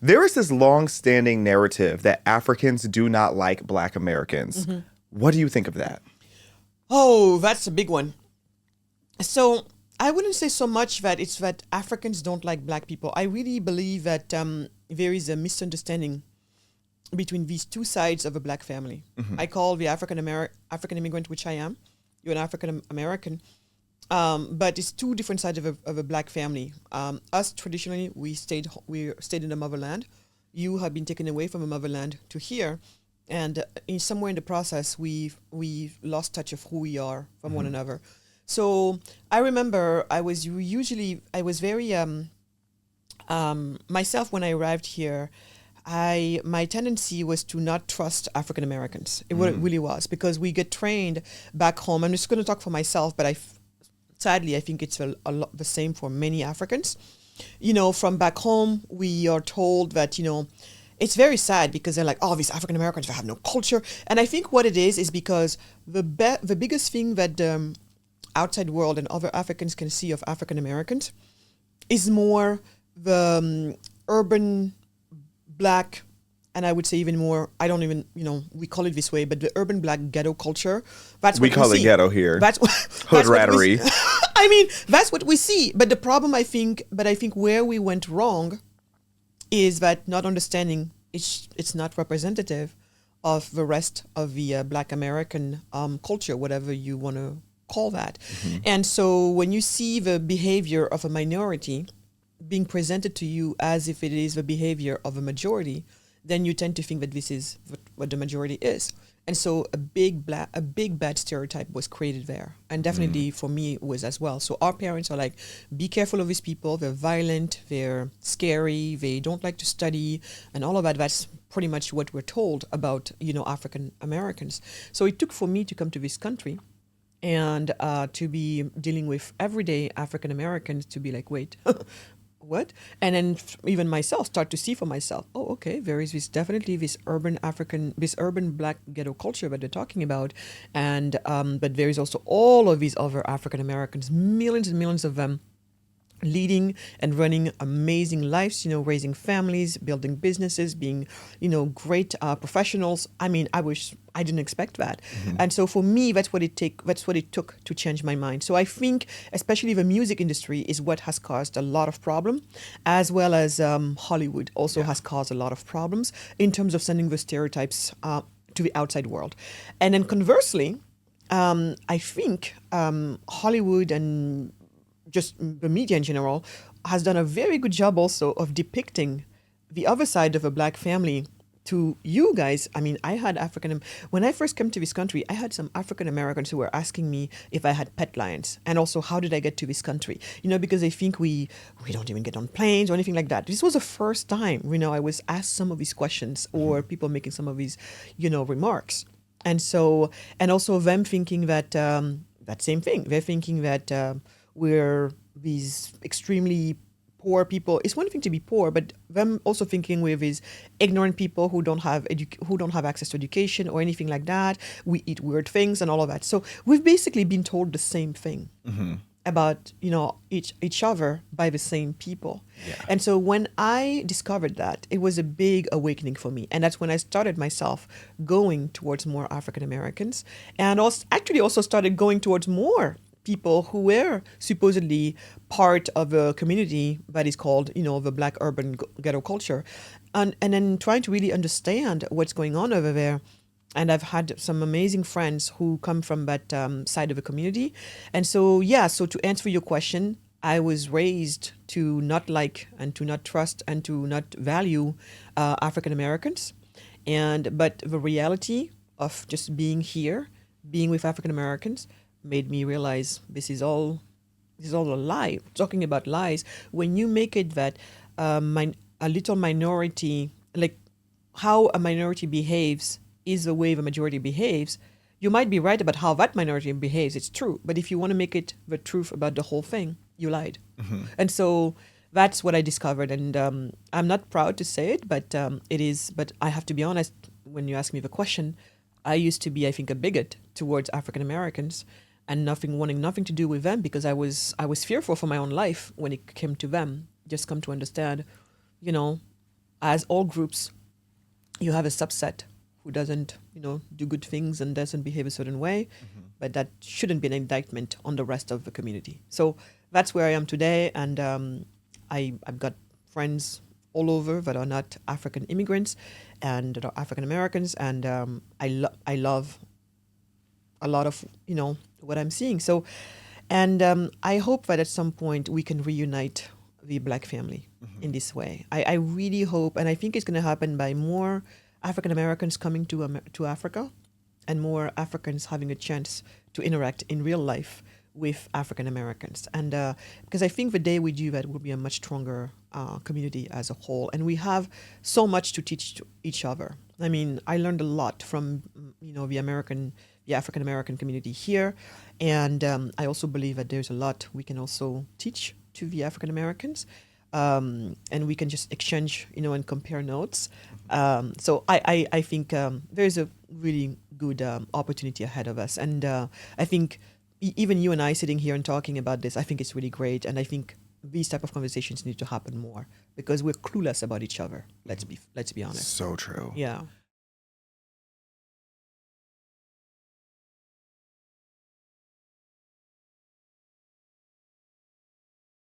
There is this long-standing narrative that Africans do not like Black Americans. What do you think of that? Oh, that's a big one. So I wouldn't say so much that it's that Africans don't like Black people. I really believe that there is a misunderstanding between these two sides of a Black family. I call the African immigrant, which I am. You're an African American. But it's two different sides of a Black family. Us traditionally, we stayed in the motherland. You have been taken away from the motherland to here, and somewhere in the process, we lost touch of who we are from one another. So I remember I was very myself when I arrived here. My tendency was to not trust African Americans. It really was, because we get trained back home. I'm just going to talk for myself, but sadly, I think it's a lot the same for many Africans. From back home, we are told that, it's very sad because they're like, oh, these African Americans, they have no culture. And I think what it is because the biggest thing that the outside world and other Africans can see of African Americans is more the urban Black, and I would say even more, I don't even, we call it this way, but the urban Black ghetto culture, that's what we call it see. Ghetto here. That's hood rattery. I mean, that's what we see. But the problem, I think where we went wrong is that not understanding it's not representative of the rest of the Black American culture, whatever you want to call that. And so when you see the behavior of a minority being presented to you as if it is the behavior of a majority, then you tend to think that this is what the majority is. And so a big bad stereotype was created there. And definitely for me it was as well. So our parents are like, be careful of these people. They're violent, they're scary, they don't like to study, and all of that. That's pretty much what we're told about, African Americans. So it took for me to come to this country and to be dealing with everyday African Americans to be like, wait, what? And then even myself start to see for myself, oh, okay, there is definitely this urban Black ghetto culture that they're talking about. And, but there is also all of these other African Americans, millions and millions of them, leading and running amazing lives, raising families, building businesses, being, great professionals. I mean, I didn't expect that. And so for me, that's what it took to change my mind. So I think especially the music industry is what has caused a lot of problem, as well as Hollywood also has caused a lot of problems in terms of sending the stereotypes to the outside world. And then conversely, I think Hollywood and just the media in general has done a very good job also of depicting the other side of a Black family to you guys. I mean, when I first came to this country, I had some African Americans who were asking me if I had pet lions, and also how did I get to this country? Because they think we don't even get on planes or anything like that. This was the first time, I was asked some of these questions or people making some of these, remarks. And so, and also them thinking that, that same thing, they're thinking that, we're these extremely poor people. It's one thing to be poor, but them also thinking we're these ignorant people who don't have access to education or anything like that. We eat weird things and all of that. So we've basically been told the same thing about each other by the same people. Yeah. And so when I discovered that, it was a big awakening for me, and that's when I started myself going towards more African Americans, and also started going towards more people who were supposedly part of a community that is called, the Black urban ghetto culture, and then trying to really understand what's going on over there. And I've had some amazing friends who come from that side of the community. And so, so to answer your question, I was raised to not like and to not trust and to not value African Americans. But the reality of just being here, being with African Americans, made me realize this is all a lie. Talking about lies, when you make it that a little minority, like how a minority behaves is the way the majority behaves, you might be right about how that minority behaves. It's true. But if you want to make it the truth about the whole thing, you lied. And so that's what I discovered. And I'm not proud to say it, but it is. But I have to be honest, when you ask me the question, I used to be, I think, a bigot towards African Americans, and wanting nothing to do with them, because I was fearful for my own life when it came to them. Just come to understand, as all groups, you have a subset who doesn't, do good things and doesn't behave a certain way, but that shouldn't be an indictment on the rest of the community. So that's where I am today, and I've got friends all over that are not African immigrants and that are African Americans, and I love a lot of what I'm seeing. So, and I hope that at some point we can reunite the Black family in this way. I really hope, and I think it's going to happen by more African Americans coming to Africa, and more Africans having a chance to interact in real life with African Americans. And because I think the day we do that, we'll be a much stronger community as a whole. And we have so much to teach to each other. I mean, I learned a lot from the African American community here, and I also believe that there's a lot we can also teach to the African Americans, and we can just exchange, and compare notes. So I think there's a really good opportunity ahead of us, and I think even you and I sitting here and talking about this, I think it's really great, and I think these type of conversations need to happen more because we're clueless about each other. Let's be honest. So true. Yeah.